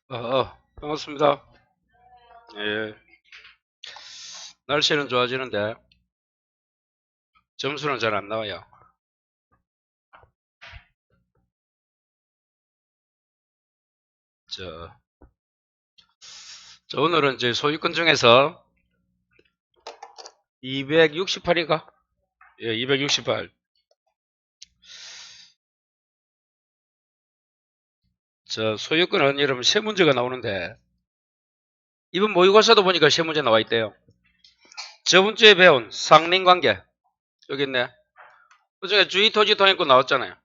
반갑습니다. 예, 날씨는 좋아지는데 점수는 잘 안 나와요. 저, 오늘은 이제 소유권 중에서 268인가? 예, 268. 소유권은 여러분 세 문제가 나오는데 이번 모의고사도 보니까 세 문제 나와 있대요. 저번 주에 배운 상린관계 여기 있네. 그 중에 주의 토지 통행권 나왔잖아요.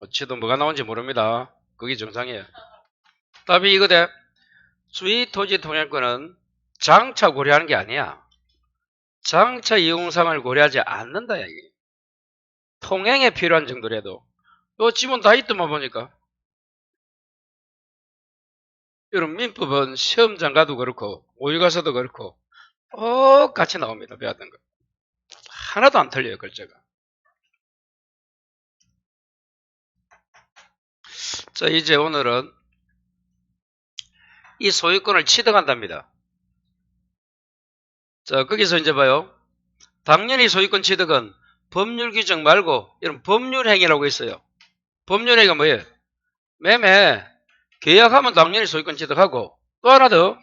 어찌도 뭐가 나온지 모릅니다. 그게 정상이에요. 답이 이거대. 주의 토지 통행권은 장차 고려하는 게 아니야. 장차 이용상을 고려하지 않는다 이게. 통행에 필요한 정도라도 요 지문 다 있더만 보니까. 여러분 민법은 시험장 가도 그렇고 모의고사도 그렇고 똑같이 나옵니다. 배웠던 거 하나도 안 틀려요. 글자가. 자, 이제 오늘은 이 소유권을 취득한답니다. 자, 거기서 이제 봐요. 당연히 소유권 취득은 법률 규정 말고 이런 법률행위라고 있어요. 법률행위가 뭐예요? 매매 계약하면 당연히 소유권 취득하고, 또 하나 더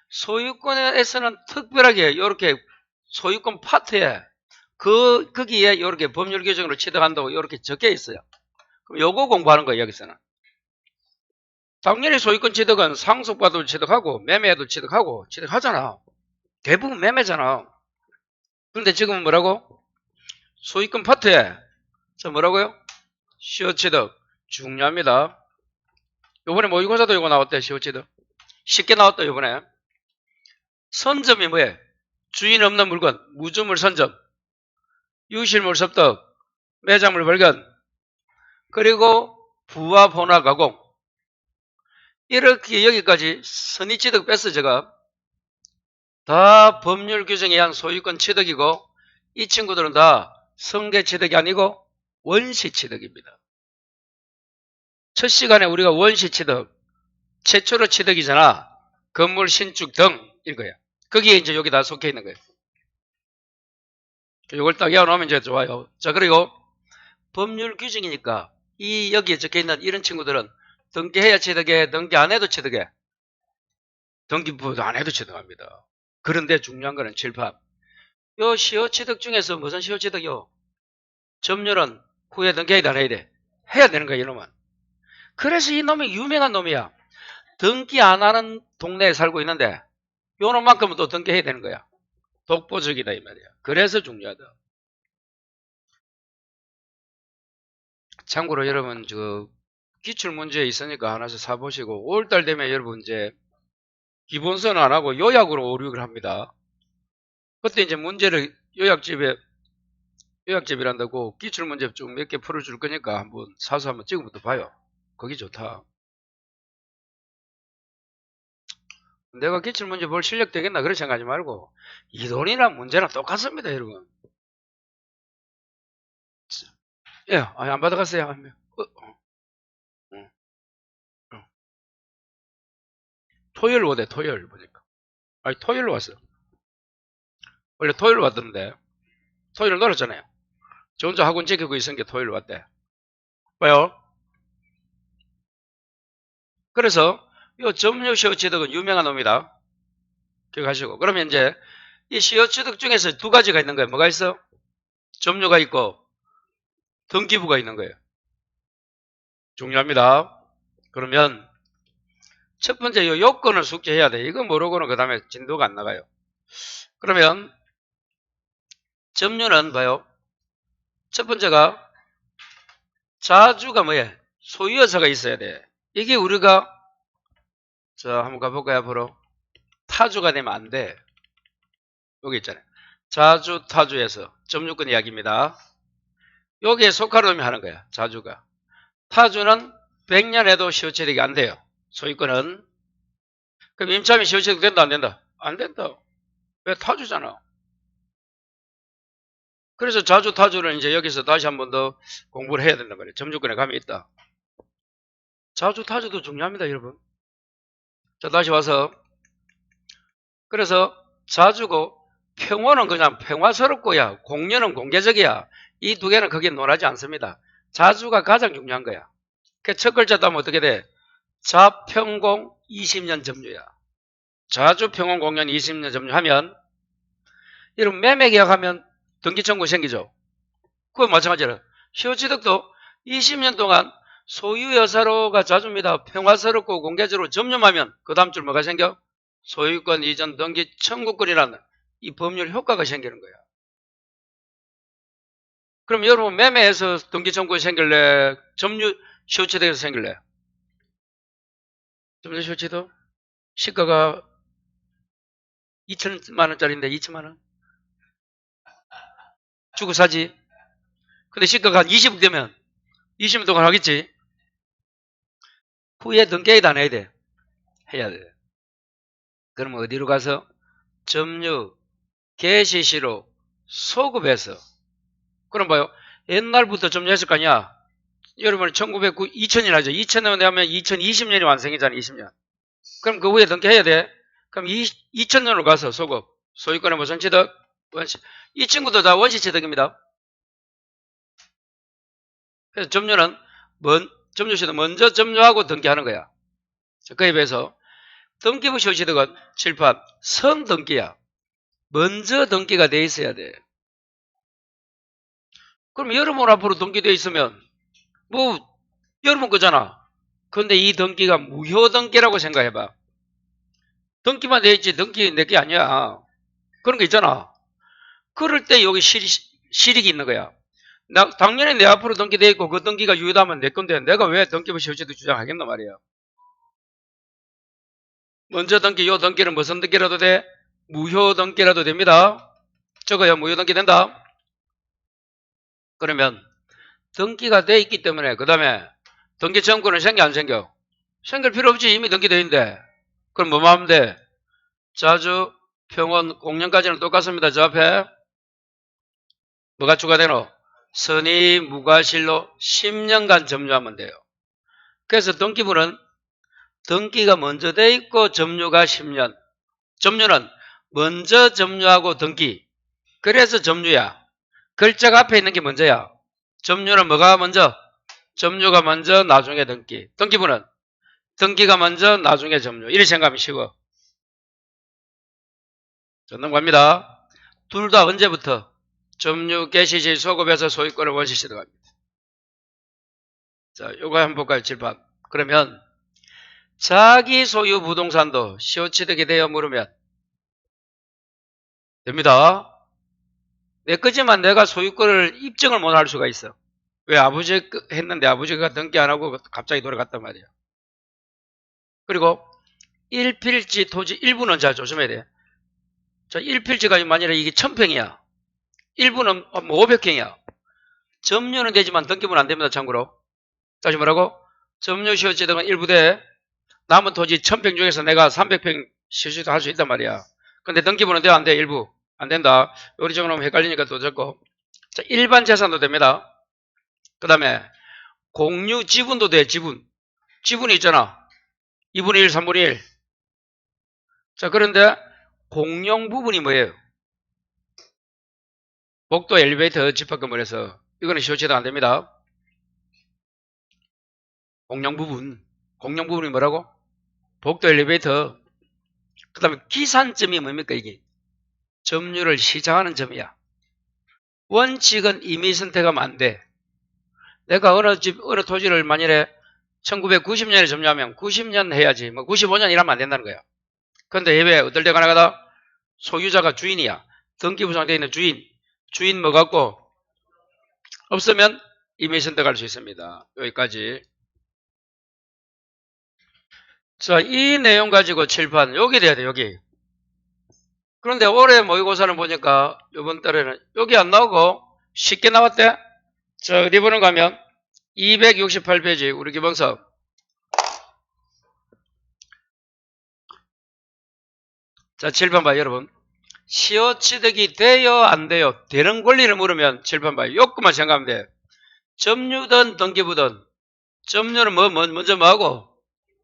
소유권에서는 특별하게 이렇게 소유권 파트에 거기에 이렇게 법률 규정으로 취득한다고 이렇게 적혀 있어요. 그럼 요거 공부하는 거예요. 여기서는 당연히 소유권 취득은 상속받아도 취득하고 매매해도 취득하고 취득하잖아. 대부분 매매잖아. 그런데 지금은 뭐라고? 소유권 파트에 뭐라고요? 시효 취득 중요합니다. 요번에 모의고사도 이거 나왔대. 시효 취득 쉽게 나왔다. 요번에 선점이 뭐예요? 주인 없는 물건 무주물 선점, 유실물 습득, 매장물 발견, 그리고 부와 본화 가공. 이렇게 여기까지 선의취득 뺐어. 제가 다 법률 규정에 의한 소유권 취득이고, 이 친구들은 다 성대취득이 아니고 원시취득입니다. 첫 시간에 우리가 원시취득, 최초로 취득이잖아. 건물 신축 등 이거야. 거기에 이제 여기 다 속해 있는 거예요. 이걸 딱 외워놓으면 이제 좋아요. 자, 그리고 법률 규정이니까 이 여기에 적혀 있는 이런 친구들은 등기해야 취득해, 등기 안 해도 취득해. 등기부도 안 해도 취득합니다. 그런데 중요한 거는 칠판. 요 시효취득 중에서 무슨 시효취득이요? 점유는 후에 등기해야 돼, 안 해야 돼? 해야 되는 거야, 이놈은. 그래서 이 놈이 유명한 놈이야. 등기 안 하는 동네에 살고 있는데 요 놈만큼은 또 등기해야 되는 거야. 독보적이다 이 말이야. 그래서 중요하다. 참고로 여러분 기출문제에 있으니까 하나씩 사보시고 5월달 되면 여러분 이제 기본서는 안 하고 요약으로 오륙을 합니다. 그때 이제 문제를 요약집이란다고 기출문제 좀 몇 개 풀어줄 거니까 한번 사서 한번 지금부터 봐요. 거기 좋다. 내가 기출문제 볼 실력 되겠나 그렇게 생각하지 말고 이 돈이랑 문제랑 똑같습니다. 여러분. 예, 안 받아갔어요. 토요일 오대. 토요일 보니까. 아니 토요일로 왔어. 원래 토요일 왔던데 토요일 놀았잖아요. 저 혼자 학원 지키고 있은 게 토요일 왔대. 왜요? 그래서 이 점유 시효취득은 유명한 놈이다. 기억하시고. 그러면 이제 이 시효취득 중에서 두 가지가 있는 거예요. 뭐가 있어? 점유가 있고 등기부가 있는 거예요. 중요합니다. 그러면 첫 번째 이 요건을 숙지해야 돼. 이거 모르고는 그 다음에 진도가 안 나가요. 그러면 점유는 봐요. 첫 번째가 자주가 뭐예요? 소유여사가 있어야 돼. 이게 우리가 한번 가볼까요? 앞으로 타주가 되면 안 돼. 여기 있잖아요. 자주 타주에서 점유권 이야기입니다. 여기에 속한 놈이 하는 거야. 자주가. 타주는 100년 해도 시효취득이 안 돼요. 소유권은. 그럼 임차인이 시효취득 된다 안 된다? 안 된다. 왜? 타주잖아. 그래서 자주 타주를 이제 여기서 다시 한 번 더 공부를 해야 된단 말이에요. 점유권에 감이 있다. 자주 타주도 중요합니다, 여러분. 자, 다시 와서. 그래서 자주고 평온은 그냥 평화스럽고야. 공연은 공개적이야. 이 두 개는 거기에 논하지 않습니다. 자주가 가장 중요한 거야. 그 첫 글자 따면 어떻게 돼? 자평공 20년 점유야. 자주 평온 공연 20년 점유하면 이런 매매 계약하면 등기 청구 생기죠. 그건 마찬가지로 시효취득도 20년 동안 소유 여사로가 자주입니다. 평화스럽고 공개적으로 점유하면 그 다음 줄 뭐가 생겨? 소유권 이전 등기 청구권이라는 이 법률 효과가 생기는 거야. 그럼 여러분 매매에서 등기 청구 생길래? 점유 시효취득에서 생길래? 점유 시효취득? 시가가 2천만 원짜리인데 2천만 원? 주고 사지. 근데 시가가 한 20억 되면 20년 동안 하겠지. 후에 등기에다 안 해야 돼. 해야 돼. 그럼 어디로 가서? 점유 개시시로 소급해서. 그럼 봐요. 옛날부터 점유했을 거 아니야. 여러분 1909 2000년 하죠. 2000년 하면 2020년이 완성이잖아. 20년. 그럼 그 후에 등기해야 돼. 그럼 2000년으로 가서 소급. 소유권의 무슨 취득? 원시. 이 친구도 다 원시 취득입니다. 그래서 점유는 점유시도 먼저 점유하고 등기하는 거야. 그에 비해서 등기부 시효취득은 칠판 선등기야. 먼저 등기가 돼 있어야 돼. 그럼 여러분 앞으로 등기돼 있으면 뭐 여러분 거잖아. 근데 이 등기가 무효 등기라고 생각해봐. 등기만 돼 있지 등기 내 게 아니야. 그런 거 있잖아. 그럴 때 여기 실익이 있는 거야. 당연히 내 앞으로 등기돼 있고 그 등기가 유효하면 내 건데 내가 왜 등기부 시효취득 주장하겠나 말이야. 먼저 등기, 요 등기는 무슨 등기라도 돼? 무효 등기라도 됩니다. 적어야 무효 등기 된다. 그러면 등기가 돼 있기 때문에 그 다음에 등기 청구는 생겨 안 생겨? 생길 필요 없지. 이미 등기돼 있는데. 그럼 뭐만 하면 돼? 자주, 평온, 공연까지는 똑같습니다. 저 앞에 뭐가 추가되노? 선의, 무과실로 10년간 점유하면 돼요. 그래서 등기부는 등기가 먼저 돼 있고 점유가 10년. 점유는 먼저 점유하고 등기. 그래서 점유야. 글자가 앞에 있는 게 먼저야. 점유는 뭐가 먼저? 점유가 먼저 나중에 등기. 등기부는 등기가 먼저 나중에 점유. 이렇게 생각하면 쉬워. 자, 넘어갑니다. 둘 다 언제부터? 점유 개시시 소급해서 소유권을 원시 취득합니다. 자, 요거 한번 볼까요? 칠판. 그러면 자기 소유 부동산도 시효취득이 되어 물으면 됩니다. 내 거지만 내가 소유권을 입증을 못 할 수가 있어. 왜? 아버지 했는데 아버지가 등기 안 하고 갑자기 돌아갔단 말이야. 그리고 1필지 토지 일부는 잘 조심해야 돼. 자, 1필지가 만약에 이게 1000평이야. 일부는 뭐 500평이야. 점유는 되지만 등기부는 안 됩니다. 참고로. 다시 뭐라고? 점유 시효취득은 일부 돼. 남은 토지 1000평 중에서 내가 300평 시효취득 할 수 있단 말이야. 근데 등기부는 돼? 안 돼? 일부. 안 된다. 요리 정도면 헷갈리니까 또 적고. 자, 일반 재산도 됩니다. 그 다음에 공유 지분도 돼. 지분이 있잖아. 2분의 1, 3분의 1. 자, 그런데 공용 부분이 뭐예요? 복도 엘리베이터 집합건물에서 이거는 시효취득 안 됩니다. 공용 부분이 뭐라고? 복도 엘리베이터. 그 다음에 기산점이 뭡니까 이게? 점유를 시작하는 점이야. 원칙은 임의 선택하면 안 돼. 내가 어느 토지를 만일에 1990년에 점유하면 90년 해야지. 뭐 95년 이라면 안 된다는 거야. 근데 왜 어떨 때가 나가다? 소유자가 주인이야. 등기부상 되어 있는 주인 뭐 갖고 없으면 임의 선택할 수 있습니다. 여기까지. 자, 이 내용 가지고 칠판 여기 돼야 돼. 여기. 그런데 올해 모의고사는 보니까 이번 달에는 여기 안 나오고 쉽게 나왔대. 자, 어디 보는 거 하면 268페이지 우리 기본서. 자, 7번 봐요, 여러분. 시효취득이 돼요, 안 돼요? 되는 권리를 물으면 7번 봐요. 요것만 생각하면 돼. 점유든 등기부든 점유는 먼저 뭐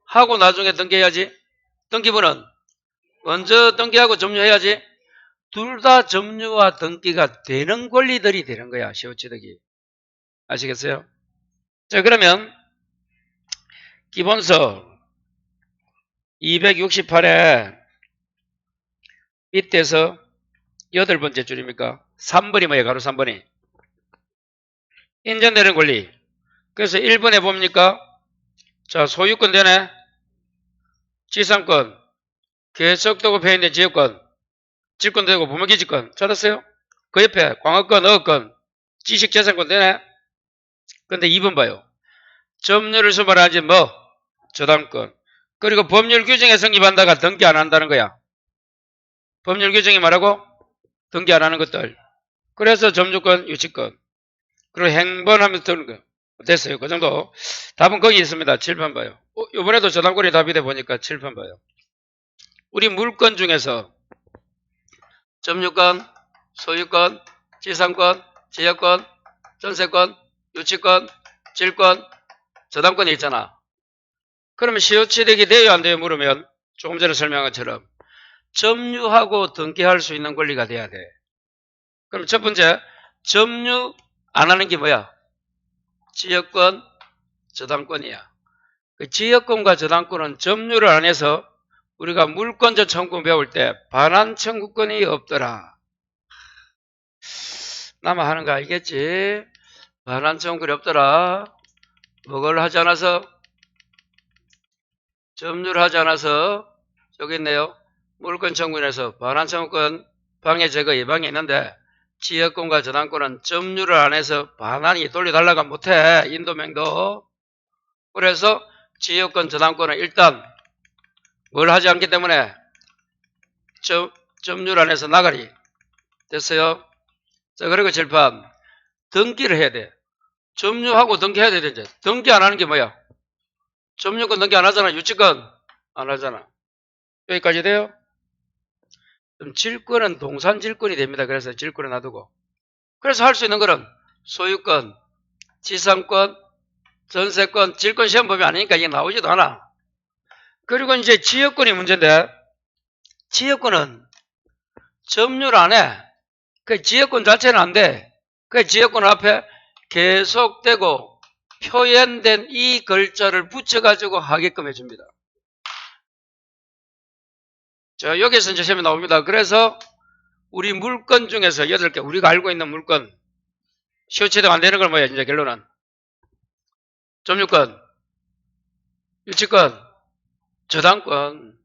하고 나중에 등기해야지. 등기부는 먼저 등기하고 점유해야지. 둘 다 점유와 등기가 되는 권리들이 되는 거야. 시효취득이. 아시겠어요? 자, 그러면 기본서 268에 밑에서 8번째 줄입니까? 3번이 뭐예요? 가로 3번이. 인정되는 권리. 그래서 1번에 봅니까? 자, 소유권 되네. 지상권. 계속되고 폐인된 지역권. 질권 되고 부모기지권. 찾았어요? 그 옆에 광업권, 어업권, 지식재산권 되네. 근데 2번 봐요. 점유를 수반하지 뭐? 저당권. 그리고 법률 규정에 성립한다가 등기 안 한다는 거야. 법률 규정이 말하고 등기 안 하는 것들. 그래서 점유권, 유치권. 그리고 행번하면서 드는 거. 됐어요. 그 정도. 답은 거기 있습니다. 7번 봐요. 이번에도 저당권이 답이 돼 보니까 7번 봐요. 우리 물권 중에서 점유권, 소유권, 지상권, 지역권, 전세권, 유치권, 질권, 저당권이 있잖아. 그러면 시효취득이 돼요, 안 돼요? 물으면 조금 전에 설명한 것처럼 점유하고 등기할 수 있는 권리가 돼야 돼. 그럼 첫 번째, 점유 안 하는 게 뭐야? 지역권, 저당권이야. 그 지역권과 저당권은 점유를 안 해서 우리가 물권자 청구 배울 때 반환 청구권이 없더라. 나만 하는 거 알겠지? 반환 청구권이 없더라. 뭐를 하지 않아서? 점유를 하지 않아서 여기 있네요. 물권 청구인에서 반환 청구권 방해 제거 예방이 있는데 지역권과 저당권은 점유를 안 해서 반환이 돌려달라고 못해. 인도명도. 그래서 지역권 저당권은 일단 뭘 하지 않기 때문에 점유를 안 해서 나가리. 됐어요? 자, 그리고 질판. 등기를 해야 돼. 점유하고 등기해야 돼. 이제. 등기 안 하는 게 뭐야? 점유권 등기 안 하잖아. 유치권 안 하잖아. 여기까지 돼요? 그럼 질권은 동산질권이 됩니다. 그래서 질권에 놔두고. 그래서 할 수 있는 거는 소유권, 지상권, 전세권, 질권 시험 보면 아니니까 이게 나오지도 않아. 그리고 이제 지역권이 문제인데 지역권은 점유를 안 해. 그 지역권 자체는 안 돼. 그 지역권 앞에 계속되고 표현된 이 글자를 붙여가지고 하게끔 해줍니다. 자, 여기서 이제 시험이 나옵니다. 그래서 우리 물건 중에서 8개, 우리가 알고 있는 물건, 시효취득 안 되는 걸 뭐야, 이제 결론은? 점유권, 유치권, 저당권,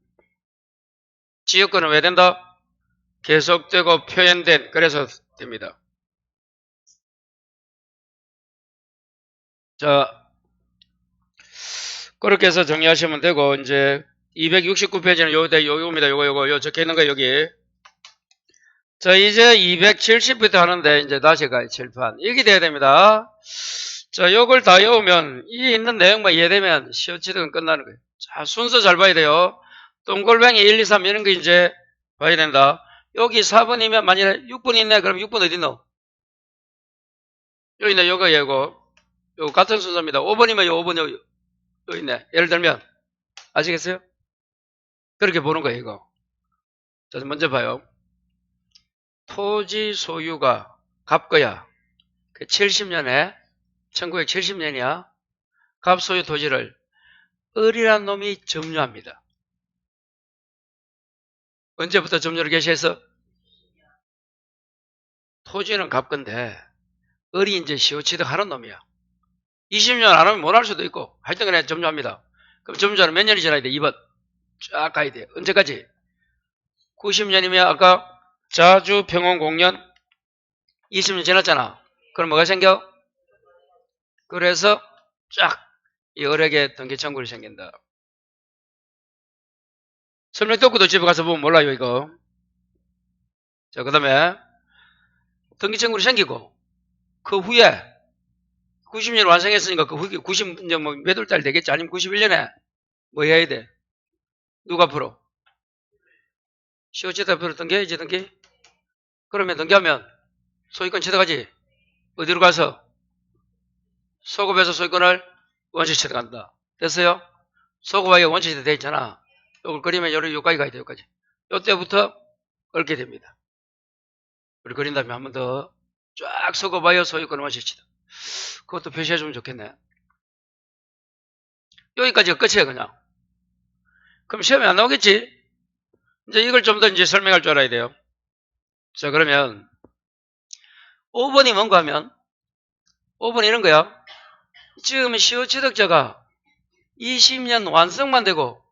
지역권은 왜 된다? 계속되고 표현된, 그래서 됩니다. 자, 그렇게 해서 정리하시면 되고, 이제 269페이지는 요겁니다. 요거 적혀 있는 거 여기. 자, 이제 270부터 하는데, 이제 다시 가요, 칠판. 이게 돼야 됩니다. 자, 요걸 다 외우면, 이 있는 내용만 이해되면 시효취득은 끝나는 거예요. 자, 순서 잘 봐야 돼요. 동글뱅이 1, 2, 3 이런 거 이제 봐야 된다. 여기 4번이면 만약에 6번 있네. 그럼 6번 어디 있노? 여기 있네. 요거 같은 순서입니다. 5번이면 5번 여기 있네. 예를 들면, 아시겠어요? 그렇게 보는 거예요, 이거. 자, 먼저 봐요. 토지 소유가 갑거야. 70년에 1970년이야. 갑소유 토지를 을이란 놈이 점유합니다. 언제부터 점유를 개시해서? 토지는 갑건데 을이 이제 시효취득 하는 놈이야. 20년 안 하면 못 할 수도 있고 하여튼 간에 점유합니다. 그럼 점유자는 몇 년이 지나야 돼? 2번 쫙 가야 돼. 언제까지? 90년이면 아까 자주 평원 공년 20년 지났잖아. 그럼 뭐가 생겨? 그래서 쫙 이 을에게 등기 청구를 생긴다. 설명 듣고도 집에 가서 보면 몰라요, 이거. 자, 그 다음에 등기 청구를 생기고 그 후에 90년 완성했으니까 그 후에 90년 뭐 몇 월 달 되겠지? 아니면 91년에 뭐 해야 돼? 누가 풀어? 시효취득 앞으로 등기해야지, 등기. 그러면 등기하면 소유권 취득하지. 어디로 가서? 소급해서 소유권을 원시 취득한다. 됐어요? 소고바위가 원시 취득 돼 있잖아. 요걸 그리면 여기까지 가야 돼, 여기까지. 요때부터 얽게 됩니다. 우리 그린 다음에 한 번 더 쫙 소고바위어 소유권 원시 취득. 그것도 표시해주면 좋겠네. 여기까지가 끝이에요, 그냥. 그럼 시험에 안 나오겠지? 이제 이걸 좀 더 이제 설명할 줄 알아야 돼요. 자, 그러면 5번이 뭔가 하면 5번 이런 거야. 지금 시효취득자가 20년 완성만 되고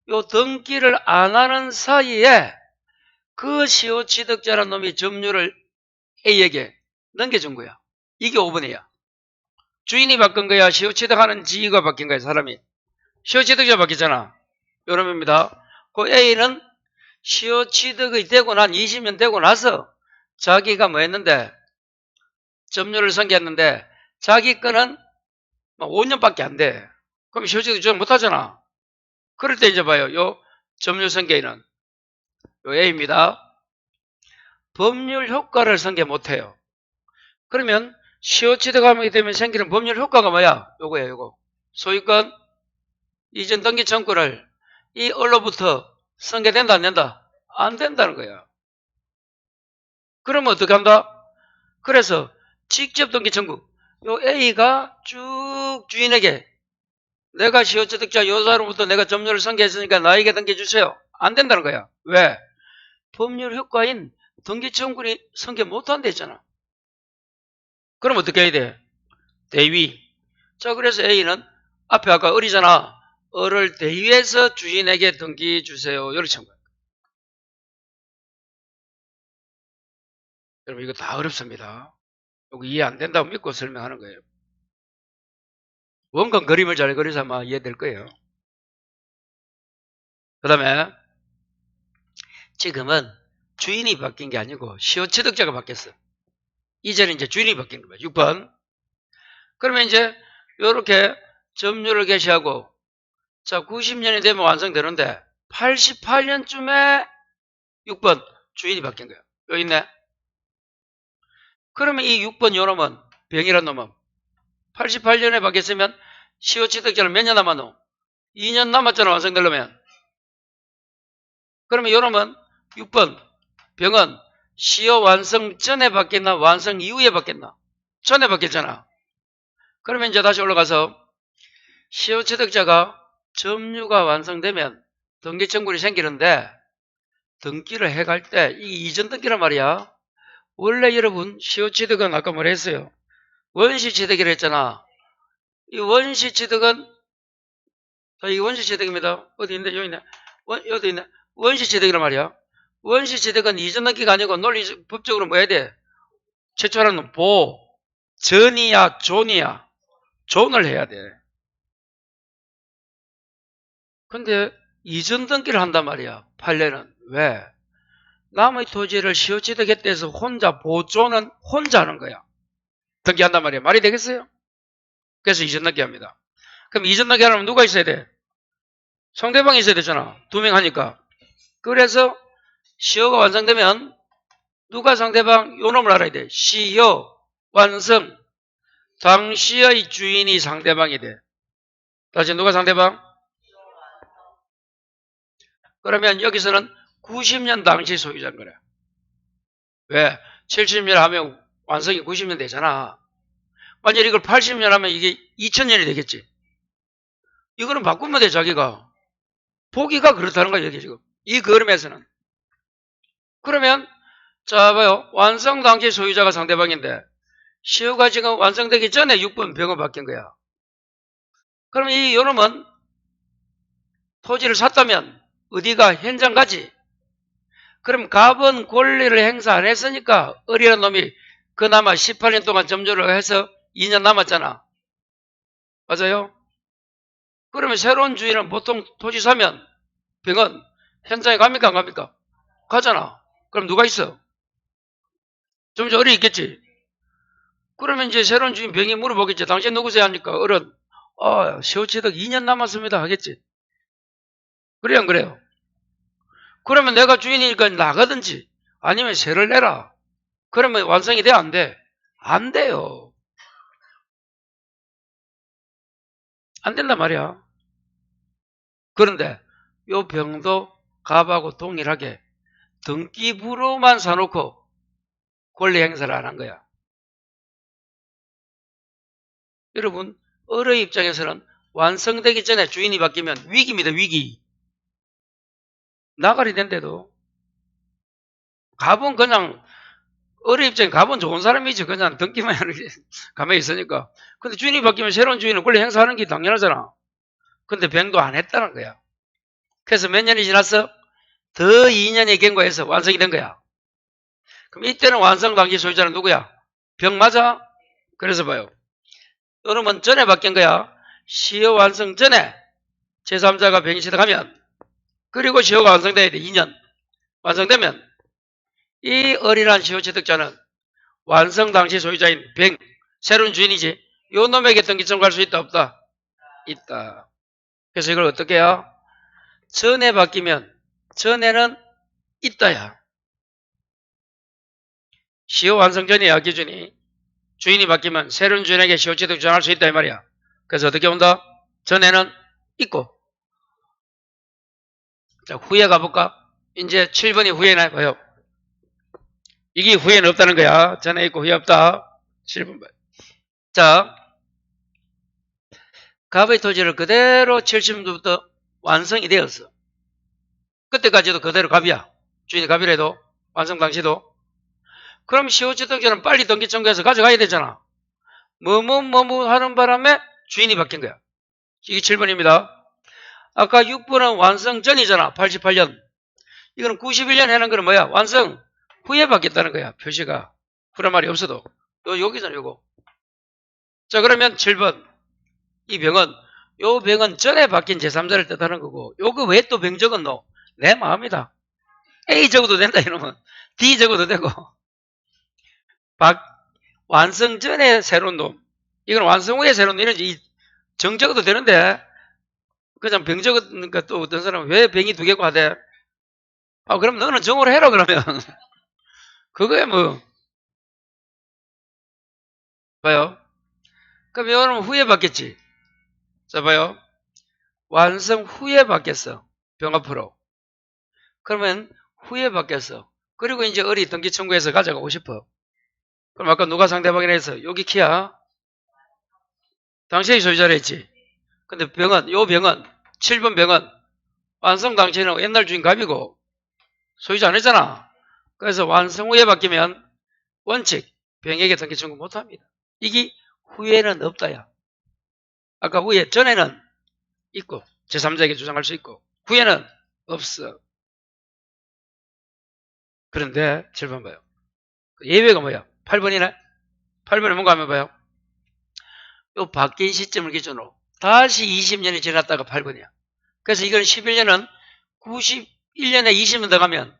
요 등기를 안 하는 사이에 그 시효취득자라는 놈이 점유를 A에게 넘겨준 거야. 이게 5번이야. 주인이 바꾼 거야? 시효취득하는 지위가 바뀐 거야? 사람이. 시효취득자 바뀌잖아. 요놈입니다. 그 A는 시효취득이 되고 난 20년 되고 나서 자기가 뭐 했는데 점유를 승계했는데 자기 거는 5년밖에 안 돼. 그럼 시효취득 주장 못하잖아. 그럴 때 이제 봐요. 요 점유 승계인은 요 A입니다. 법률 효과를 승계 못해요. 그러면 시효취득하게 되면 생기는 법률 효과가 뭐야? 요거야, 요거. 소유권 이전 등기 청구를 이 언로부터 승계된다, 안 된다? 안 된다는 거야. 그러면 어떻게 한다? 그래서 직접 등기 청구. 요 A가 쭉 주인에게 내가 시효취득자 요 사람부터 내가 점유를 승계했으니까 나에게 등기해주세요. 안 된다는 거야. 왜? 법률 효과인 등기 청구를 승계 못한다 했잖아. 그럼 어떻게 해야 돼? 대위. 자, 그래서 A는 앞에 아까 을이잖아. 을을 대위해서 주인에게 등기해 주세요. 이렇게 친 거야. 여러분 이거 다 어렵습니다. 이거 이해 안 된다고 믿고 설명하는 거예요. 원건 그림을 잘 그려서 아마 이해될 거예요. 그 다음에 지금은 주인이 바뀐 게 아니고 시효취득자가 바뀌었어. 이제는 이제 주인이 바뀐 거예요. 6번. 그러면 이제 이렇게 점유를 개시하고 자 90년이 되면 완성되는데 88년쯤에 6번 주인이 바뀐 거예요. 여기 있네. 그러면 이 6번 요 놈은 병이란 놈은 88년에 바뀌었으면 시효취득자는 몇 년 남았노? 2년 남았잖아 완성되려면. 그러면 요 놈은 6번 병은 시효 완성 전에 바뀌었나 완성 이후에 바뀌었나? 전에 바뀌었잖아. 그러면 이제 다시 올라가서 시효취득자가 점유가 완성되면 등기청구이 생기는데 등기를 해갈 때 이 이전 등기란 말이야. 원래 여러분 시효취득은 아까 뭐라 했어요? 원시취득이라 했잖아. 이 원시취득은 이 원시취득입니다. 어디 있는데? 여기 있네. 여기 있네. 원시취득이란 말이야. 원시취득은 이전 등기가 아니고 논리 법적으로 뭐 해야 돼? 최초라는 보, 전이야, 존이야. 존을 해야 돼. 근데 이전 등기를 한단 말이야. 판례는. 왜? 남의 토지를 시효취득했다 해서 혼자 보존은 혼자 하는 거야. 등기한단 말이야. 말이 되겠어요? 그래서 이전 등기합니다. 그럼 이전 등기 하려면 누가 있어야 돼? 상대방이 있어야 되잖아. 2명 하니까. 그래서 시효가 완성되면 누가 상대방? 요 놈을 알아야 돼. 시효 완성. 당시의 주인이 상대방이 돼. 다시 누가 상대방? 그러면 여기서는 90년 당시 소유자인 거래. 왜? 70년 하면 완성이 90년 되잖아. 만약 이걸 80년 하면 이게 2000년이 되겠지. 이거는 바꾸면 돼, 자기가. 보기가 그렇다는 거야, 여기 지금. 이 그림에서는. 그러면, 자, 봐요. 완성 당시 소유자가 상대방인데, 시효가 지금 완성되기 전에 6번 병을 바뀐 거야. 그럼 이 요놈은 토지를 샀다면, 어디가 현장 가지? 그럼 갑은 권리를 행사 안 했으니까, 을이라는 놈이 그나마 18년 동안 점유를 해서 2년 남았잖아. 맞아요? 그러면 새로운 주인은 보통 토지 사면 병은 현장에 갑니까 안 갑니까? 가잖아. 그럼 누가 있어? 좀 을이 있겠지. 그러면 이제 새로운 주인 병이 물어보겠지. 당신 누구세요? 하니까 을은 시효취득 2년 남았습니다 하겠지. 그래요 안 그래요? 그러면 내가 주인이니까 나가든지 아니면 세를 내라. 그러면 완성이 돼 안 돼? 안 돼요. 안 된단 말이야. 그런데 요 병도 갑하고 동일하게 등기부로만 사놓고 권리 행사를 안 한 거야. 여러분, 을의 입장에서는 완성되기 전에 주인이 바뀌면 위기입니다. 위기. 나가리 된데도 갑은 그냥 을의 입장에 갑은 좋은 사람이지. 그냥 등기만 가만히 있으니까. 근데 주인이 바뀌면 새로운 주인은 권리 행사하는 게 당연하잖아. 근데 병도 안 했다는 거야. 그래서 몇 년이 지났어? 더 2년이 경과해서 완성이 된 거야. 그럼 이때는 완성 당시 소유자는 누구야? 병 맞아? 그래서 봐요. 여러분 전에 바뀐 거야. 시효 완성 전에 제3자가 병이 시작하면, 그리고 시효가 완성돼야 돼. 2년 완성되면 이 을이란 시효 취득자는 완성 당시 소유자인 병, 새로운 주인이지, 요 놈에게 등기 청구할 수 있다 없다? 있다. 그래서 이걸 어떻게 해요? 전에 바뀌면 전에는 있다야. 시효 완성 전이야. 기준이. 주인이 바뀌면 새로운 주인에게 시효 취득 주장할 수 있다 이 말이야. 그래서 어떻게 온다? 전에는 있고. 자, 후에 가볼까? 이제 7번이 후에나 봐요. 이게 후에는 없다는 거야. 전에 있고 후에 없다. 7번 봐요. 자, 갑의 토지를 그대로 70년부터 완성이 되었어. 그때까지도 그대로 갑이야. 주인이 갑이라도 완성 당시도. 그럼 시효취득자는 빨리 등기 청구해서 가져가야 되잖아. 뭐뭐 하는 바람에 주인이 바뀐 거야. 이게 7번입니다. 아까 6번은 완성 전이잖아. 88년. 이거는 91년 해놓은 거는 뭐야? 완성 후에 바뀌었다는 거야. 표시가. 그런 말이 없어도. 여기잖아, 요거. 자, 그러면 7번. 이 병은, 요 병은 전에 바뀐 제3자를 뜻하는 거고, 요거 왜 또 병 적었노? 내 마음이다. A 적어도 된다, 이러면. D 적어도 되고. 완성 전에 새로운 놈. 이건 완성 후에 새로운 놈. 이런지 정 적어도 되는데, 그냥 병 적었으니까 또 어떤 사람은 왜 병이 두 개고 하대? 아, 그럼 너는 정으로 해라, 그러면. 그거야, 뭐. 봐요. 그럼 이거는 후에 바뀌었지. 자, 봐요. 완성 후에 바뀌었어. 병 앞으로. 그러면 후에 바뀌었어. 그리고 이제 을이 등기 청구해서 가져가고 싶어. 그럼 아까 누가 상대방이라 해서 여기 키야. 당시의 소유자라 했지. 근데 병은, 요 병은, 7번 병은 완성 당시에는 옛날 주인 갑이고 소유자 안 했잖아. 그래서 완성 후에 바뀌면 원칙 병에게 등기 청구 못합니다. 이게 후에는 없다야. 아까 후에 전에는 있고 제3자에게 주장할 수 있고 후에는 없어. 그런데 7번 봐요. 예외가 뭐야? 8번이네? 8번에 뭔가 하면 봐요. 요 바뀐 시점을 기준으로 다시 20년이 지났다가 8번이야. 그래서 이건 11년은 91년에 20년 더 가면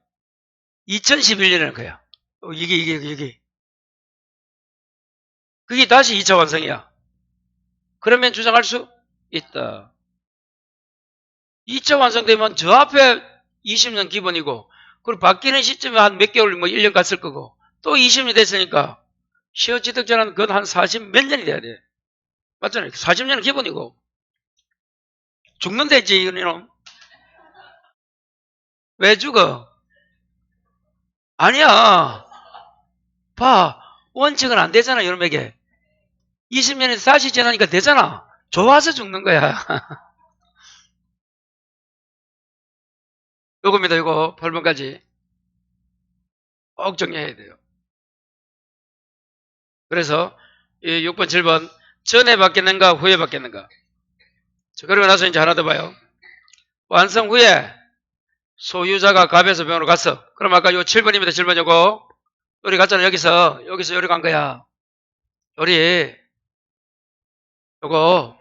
2011년인 거야. 이게. 그게 다시 2차 완성이야. 그러면 주장할 수 있다. 2차 완성되면 저 앞에 20년 기본이고, 그리고 바뀌는 시점에 한 몇 개월, 뭐 1년 갔을 거고, 또 20년이 됐으니까, 시효 취득자는 그건 한 40 몇 년이 돼야 돼. 맞잖아요. 40년은 기본이고. 죽는다 했지, 이거는. 왜 죽어? 아니야. 봐. 원칙은 안 되잖아, 여러분에게. 20년에서 다시 지나니까 되잖아. 좋아서 죽는 거야. 요겁니다, 요거. 8번까지. 꼭 정리해야 돼요. 그래서, 6번, 7번. 전에 바뀌었는가, 후에 바뀌었는가. 그러고 나서 이제 하나 더 봐요. 완성 후에 소유자가 갑에서 병으로 갔어. 그럼 아까 요 7번입니다. 7번 요거. 요리 갔잖아. 여기서 요리 간 거야. 요리. 요거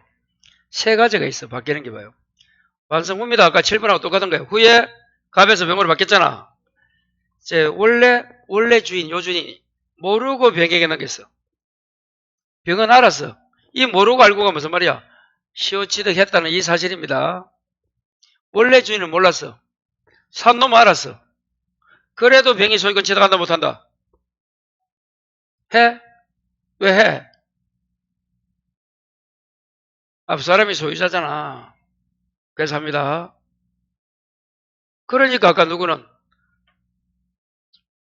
세 가지가 있어. 바뀌는 게 봐요. 완성 후입니다. 아까 7번하고 똑같은 거예요. 후에 갑에서 병으로 바뀌었잖아. 이제 원래 주인, 요 주인이 모르고 병에게 넘겼어. 병은 알았어. 이 모르고 알고가 무슨 말이야? 시효 취득했다는 이 사실입니다. 원래 주인은 몰랐어. 산 놈 알았어. 그래도 병이 소유권 취득한다 못한다? 해? 왜 해? 앞 사람이 소유자잖아. 그래서 합니다. 그러니까 아까 누구는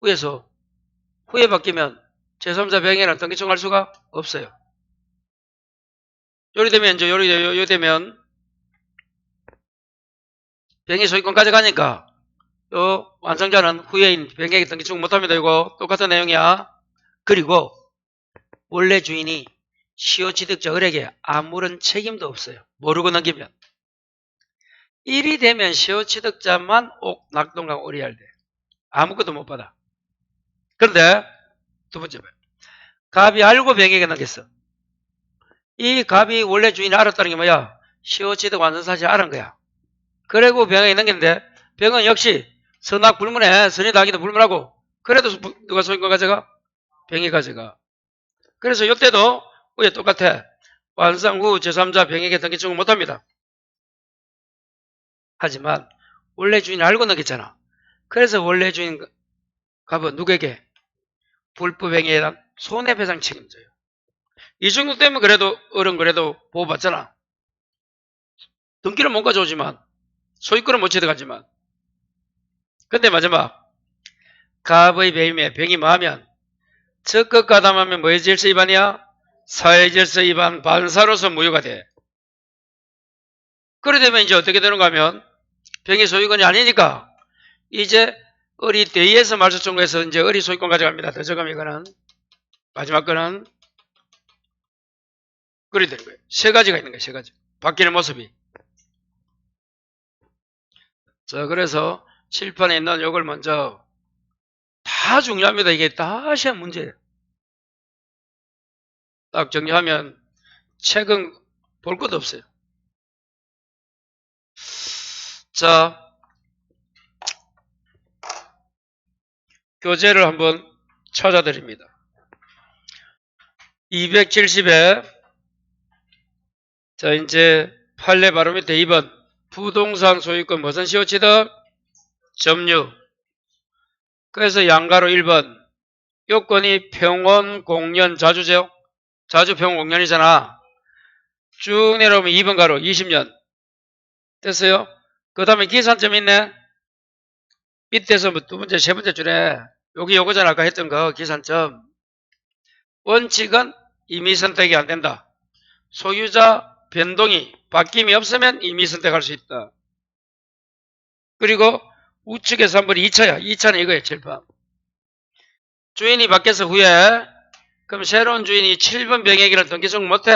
후에서 후에 바뀌면 제3자 병행이라는 등기 청구할 수가 없어요. 요리 되면 이제 요리 되면 병행 소유권 가져가니까 요 완성자는 후에인 병행에 등기 청구 못합니다. 이거 똑같은 내용이야. 그리고 원래 주인이 시효취득자 을에게 아무런 책임도 없어요. 모르고 넘기면. 일이 되면 시효취득자만 낙동강 오리할 돼. 아무것도 못 받아. 그런데 두 번째 봐요. 갑이 알고 병에게 넘겼어. 이 갑이 원래 주인이 알았다는 게 뭐야? 시효취득 완전 사실 알은 거야. 그리고 병에게 넘겼는데 병은 역시 선악 불문에 선이 당하기도 불문하고 그래도 누가 소유권 가져가? 병이 가져가. 그래서 이때도 왜 똑같아. 완성 후 제3자 병에게 등기 청구 못합니다. 하지만 원래 주인이 알고 넘겼잖아. 그래서 원래 주인 갑은 누구에게? 불법행위에 대한 손해배상 책임져요. 이 정도 때문에 그래도 그래도 보호받잖아. 등기는 못 가져오지만 소유권은 못 취득하지만. 근데 마지막 갑의 배임에 병이 뭐하면 적극 가담하면 뭐의 질서 위반이야? 사회질서 위반 반사로서 무효가 돼. 그래 되면 이제 어떻게 되는가 하면 병이 소유권이 아니니까 이제 을이 대의에서 말소 청구해서 이제 을이 소유권 가져갑니다. 더 적으면 이거는 마지막 거는 그리 되는 거예요. 세 가지가 있는 거예요. 세 가지. 바뀌는 모습이. 자, 그래서 칠판에 있는 요걸 먼저 다 중요합니다. 이게 다시 한 문제예요. 딱 정리하면 책은 볼 것도 없어요. 자, 교재를 한번 찾아드립니다. 270에 자 이제 판례 바로 밑에 2번 부동산 소유권 무슨 시효취득? 점유. 그래서 양가로 1번 요건이 평원, 공연, 자주죠? 자주, 평원, 공연이잖아. 쭉 내려오면 2번 가로 20년. 됐어요? 그 다음에 기산점 있네. 밑에서 뭐 두 번째, 세 번째 줄에 여기 요거잖아. 아까 했던 거 기산점. 원칙은 임의 선택이 안 된다. 소유자 변동이 바뀜이 없으면 임의 선택할 수 있다. 그리고 우측에서 한 번이 2차야. 2차는 이거예요. 7번. 주인이 바뀌어서 후에 그럼 새로운 주인이 7번 병행기를 등기 청구 못해.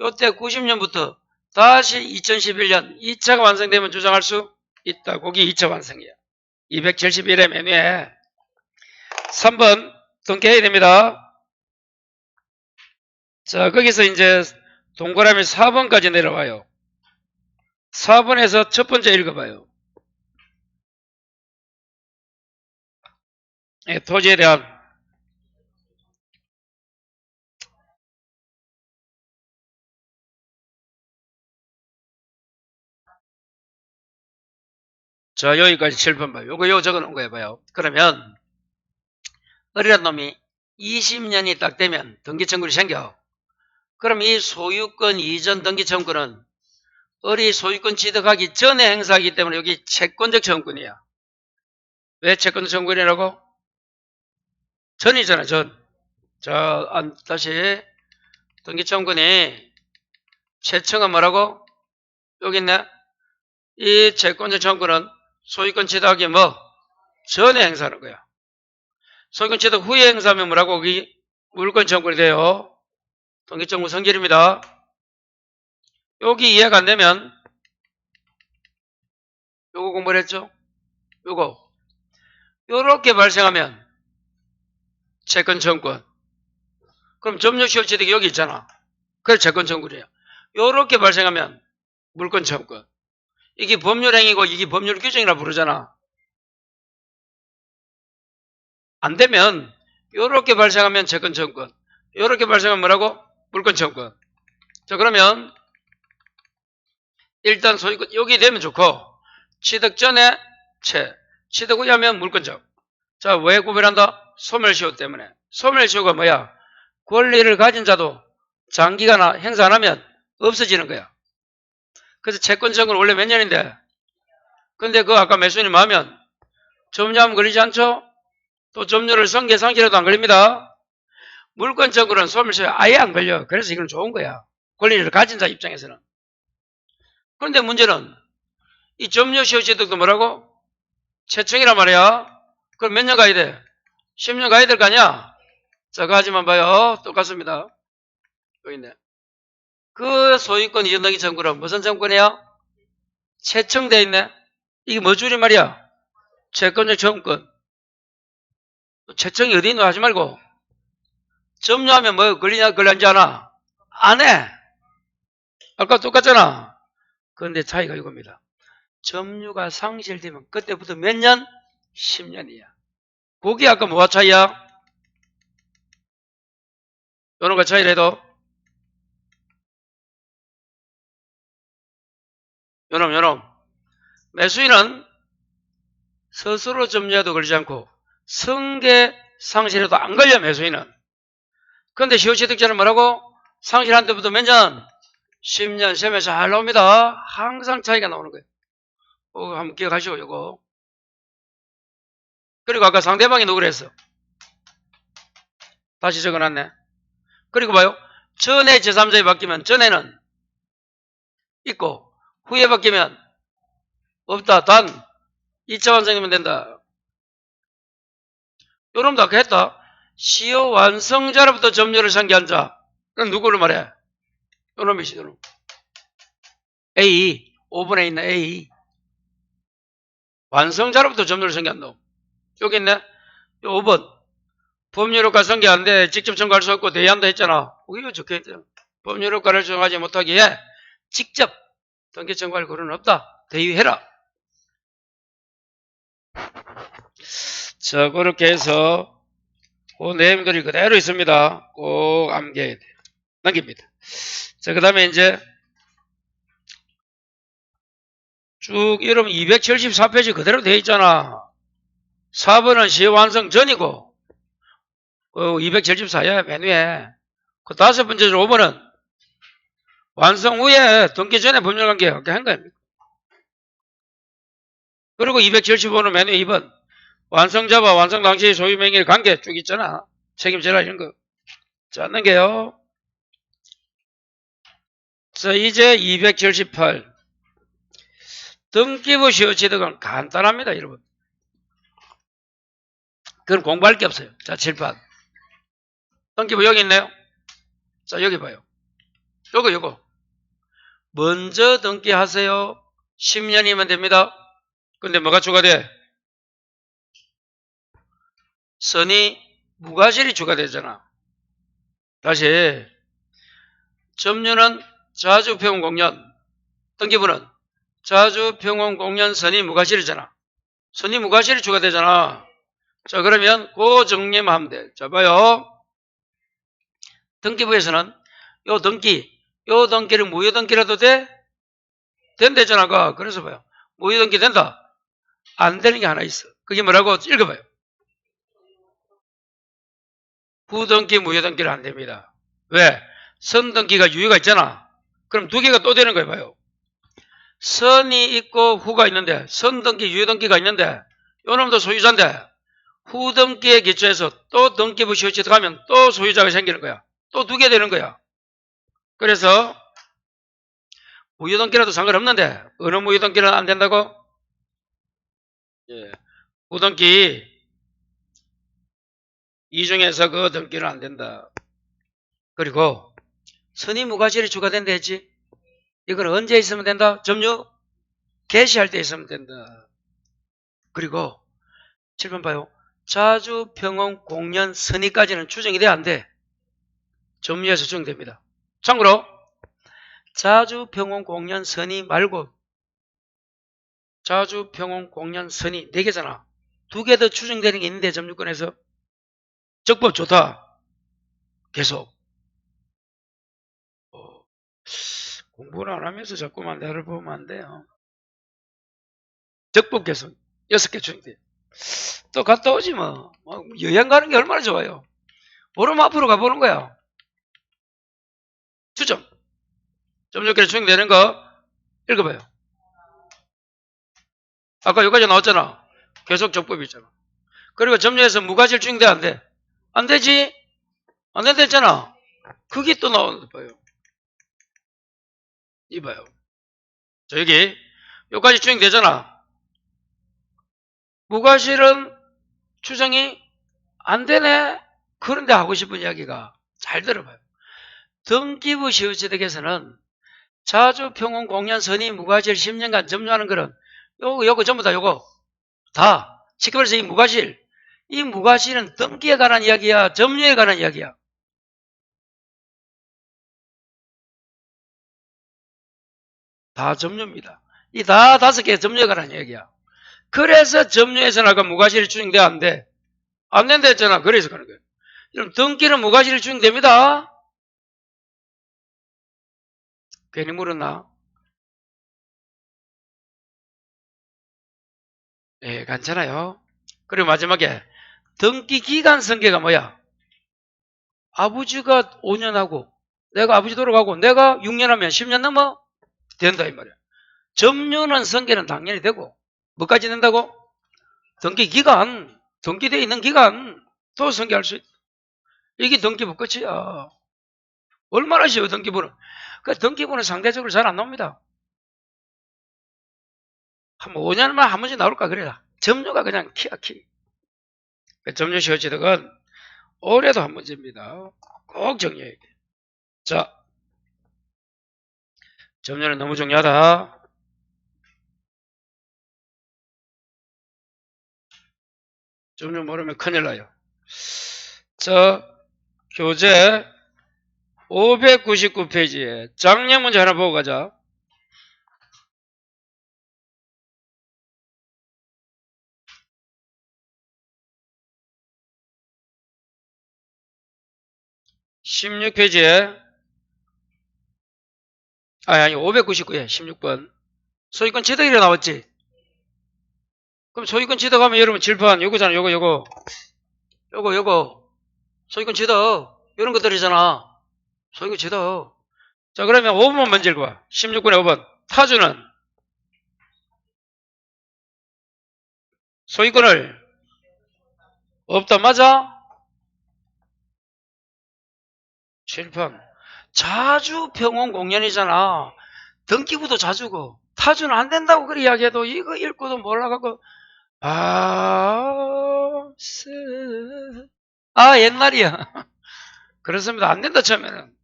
요때 90년부터 다시 2011년 2차가 완성되면 주장할 수 있다. 거기 2차 완성이야. 271의 메뉴에 3번 등기해야 됩니다. 자, 거기서 이제 동그라미 4번까지 내려와요. 4번에서 첫 번째 읽어봐요. 네, 토지에 대한 자, 여기까지 7번 봐요. 요거 적어 놓은 거 해봐요. 그러면 어리란 놈이 20년이 딱 되면 등기 청구를 생겨. 그럼 이 소유권 이전 등기 청구는 을이 소유권 취득하기 전에 행사하기 때문에 여기 채권적 청구권이야. 왜 채권적 청구권이라고? 전이잖아, 전. 자, 다시 등기 청구권이 채청은 뭐라고? 여기 있네. 이 채권적 청구는 소유권 취득하기 전에 행사하는 거야. 소유권 취득 후에 행사하면 뭐라고? 여기 물권 청구권이 돼요. 등기 청구 성질입니다. 여기 이해가 안 되면 요거 공부를 했죠? 요거 요렇게 발생하면 채권 청구권. 그럼 점유시효 취득이 여기 있잖아. 그래서 채권 청구권이에요. 요렇게 발생하면 물권 청구권. 이게 법률행위고 이게 법률 규정이라 부르잖아. 안 되면 요렇게 발생하면 채권 청구권. 요렇게 발생하면 뭐라고? 물권 청구권. 자, 그러면 일단 소유권 여기 되면 좋고 취득 전에 취득 후에 하면 물권 청구. 자, 왜 구별한다? 소멸시효 때문에. 소멸시효가 뭐야? 권리를 가진 자도 장기간 행사 안 하면 없어지는 거야. 그래서 채권증은 원래 몇 년인데, 근데 그 아까 매수인이 마으면 점유하면 걸리지 않죠? 또 점유를 성계 상실해도 안 걸립니다. 물권증으로는 소멸시효 아예 안 걸려. 그래서 이건 좋은 거야. 권리를 가진 자 입장에서는. 그런데 문제는 이 점유시효취득도 뭐라고? 채청이란 말이야. 그럼 몇 년 가야 돼? 10년 가야 될 거 아니야? 자, 그 하지만 봐요. 똑같습니다. 여기 있네. 그 소유권 이전 등기 청구는 무슨 청구냐? 채청돼 있네. 이게 뭐 줄임말이야? 채권적 청구권. 채청이 어디 있노 하지 말고. 점유하면 뭐 걸리냐 걸리지 않아? 안 해. 아까 똑같잖아. 그런데 차이가 이겁니다. 점유가 상실되면 그때부터 몇 년? 10년이야. 그게 아까 뭐가 차이야? 요런 거 차이래도 요놈 매수인은 스스로 점유해도 걸리지 않고 성계 상실해도 안 걸려 매수인은. 그런데 시효취득자는 뭐라고? 상실한 때부터 몇 년? 10년 세면 잘 나옵니다. 항상 차이가 나오는 거예요. 한번 기억하시고 요거. 그리고 아까 상대방이 누구랬어? 다시 적어놨네. 그리고 봐요. 전에 제3자에 바뀌면 전에는 있고 후에 바뀌면 없다. 단 2차 완성이면 된다. 요놈도 아까 했다. 시효 완성자로부터 점유를 상기한 자. 그럼 누구를 말해? 요놈이시 요놈. A. 5분에 있는 A. 완성자로부터 점유를 상기한 놈. 여기 있네. 요 5번. 법률효과 상기하는데 직접 청구할 수 없고 대의한다 했잖아. 여기 적혀있잖아. 법률효과를 정하지 못하기에 직접 등기 청구할 권한은 없다. 대의해라. 자, 그렇게 해서 그 내용들이 그대로 있습니다. 꼭 암기해야 돼. 남깁니다. 자, 그 다음에 이제 쭉 이러면 274페이지 그대로 되어 있잖아. 4번은 시효 완성 전이고 274야 맨 위에. 그 다섯 번째로 5번은 완성 후에 등기 전에 법률관계 이렇게 한 겁니다. 그리고 275는 맨 위에 2번 완성자와 완성 당시 소유명의 관계 쭉 있잖아. 책임져라 이런 거. 자, 넘겨요. 자, 이제 278 등기부 시효취득은 간단합니다, 여러분. 그건 공부할 게 없어요. 자, 칠판. 등기부 여기 있네요. 자, 여기 봐요. 요거. 먼저 등기하세요. 10년이면 됩니다. 근데 뭐가 추가돼? 선의 무과실이 추가되잖아. 다시. 점유는 자주평원 공연. 등기부는 자주평원 공연 선의 무과실이잖아. 선의 무과실이 추가되잖아. 자, 그러면 그 정리만 하면 돼. 자, 봐요. 등기부에서는 요 등기를 무효등기라도 돼? 된대잖아. 그래서 봐요. 무효등기 된다. 안 되는 게 하나 있어. 그게 뭐라고? 읽어봐요. 후등기, 무효등기는 안 됩니다. 왜? 선등기가 유효가 있잖아. 그럼 두 개가 또 되는 거예요. 봐요. 선이 있고 후가 있는데, 선등기, 유효등기가 있는데, 요 놈도 소유자인데, 후등기에 기초해서 또 등기부 시효취득하면 또 소유자가 생기는 거야. 또 두 개 되는 거야. 그래서 무효등기라도 상관없는데 어느 무효등기는 안 된다고? 예. 후등기 이 중에서 그 등기는 안 된다. 그리고 선의 무과실이 추가된다 했지? 이건 언제 있으면 된다? 점유 개시할 때 있으면 된다. 그리고 7번 봐요. 자주평원 공연 선의까지는 추정이 돼 안 돼? 점유에서 추정됩니다. 참고로 자주평원 공연 선의 말고 자주평원 공연 선의 4개잖아. 2개 더 추정되는 게 있는데 점유권에서 적법 좋다. 계속 공부를 안 하면서 자꾸만 나를 보면 안 돼요. 적법 계속 6개 추정돼. 또 갔다 오지 뭐. 여행 가는 게 얼마나 좋아요. 모르면 앞으로 가보는 거야. 추정. 점유계를 추정되는 거 읽어봐요. 아까 여기까지 나왔잖아. 계속 적법이 있잖아. 그리고 점유에서 무과실 추정돼 안 돼? 안 되지? 안 된다 했잖아. 그게 또 나오는 거 봐요. 이봐요. 자, 여기까지 추정되잖아. 무과실은 추정이 안 되네? 그런데 하고 싶은 이야기가 잘 들어봐요. 등기부 시효취득에서는 자주 평온 공연 선의 무과실 10년간 점유하는 거는 요거 전부 다 요거 다 쉽게 말해서 이 무과실은 등기에 관한 이야기야, 점유에 관한 이야기야. 다 점유입니다. 이 다 5개 점유에 관한 이야기야. 그래서 점유에서는 아까 무과실이 추정돼 안 돼? 안 된다 했잖아. 그래서 그런 거예요. 그럼 등기는 무과실이 추정됩니다. 괜히 물었나? 예, 괜찮아요. 그리고 마지막에 등기 기간 성계가 뭐야? 아버지가 5년 하고 내가 아버지 돌아가고 내가 6년 하면 10년 넘어? 된다 이 말이야. 점유는 성계는 당연히 되고 뭐까지 된다고? 등기 기간, 등기되어 있는 기간 또 성계할 수 있다. 이게 등기부 끝이야. 얼마나 쉬워 등기부는. 그 등기부는 상대적으로 잘 안 나옵니다. 한 5년만 한 번씩 나올까 그래라. 점유가 그냥 키야 키. 점유 시효취득은 올해도 한 문제입니다. 꼭 정리해야 돼. 자, 점유는 너무 중요하다. 점유 모르면 큰일 나요. 자, 교재 599페이지에 장례 문제 하나 보고 가자. (16페이지에) 아니 599에 16번 소유권 취득이라 나왔지. 그럼 소유권 취득하면 여러분 칠판 요거잖아. 요거 소유권 취득 이런 것들이잖아. 소유권 취득. 자, 그러면 5번만 먼저 읽어봐. 16번에 5번 타주는 소유권을 없다. 맞아? 칠판 자주 평온 공연이잖아. 등기부도 자주고 타주는 안 된다고 그래 이야기해도 이거 읽고도 몰라갖고 옛날이야. 그렇습니다. 안 된다 처음에는.